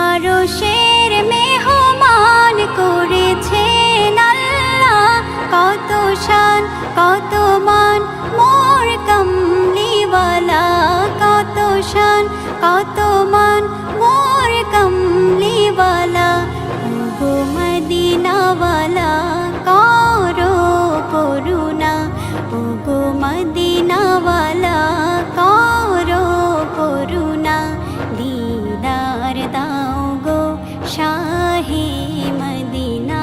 আরশের মেহমান করেছেন আল্লাহ, কত শান কত মান মোর কমলিওয়ালা, কত শান কত মান মোর কমলিওয়ালা। গো মদিনাওয়ালা করো করুণা, ও গো মদিনাওয়ালা করো করুণা। দিদার দাও গো শাহে মদিনা,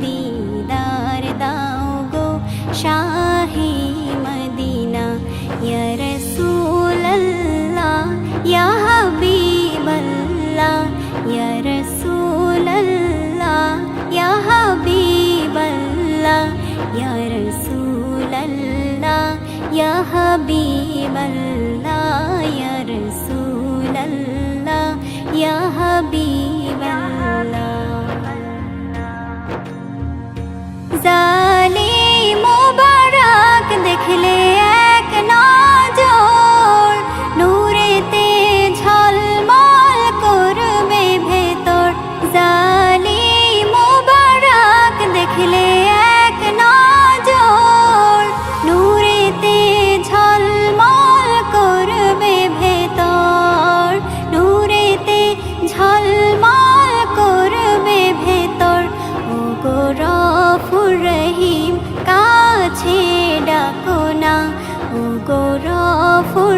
দিদার দাও গো শাহে মদিনা। ইয়া রাসূলাল্লাহ ইয়া হাবিবাল্লাহ, ইয়া রাসূলাল্লাহ ইয়া হাবিবাল্লাহ, ইয়া রাসূলাল্লাহ ইয়া হাবিবাল্লাহ, ইয়া রাসূলাল্লাহ ইয়া হাবিবাল্লাহ। জালিম মুবারক দেখলে এক নজর, নূরেতে ঝলমল করবে ভেতর। জালিম মুবারক দেখলে এক নজর, নূরেতে ঝলমল করবে ভেতর, নূরেতে ঝলমল করবে ভেতর। ও গো গফুর রহিম কাছে ডাকো না, ও গো গফুর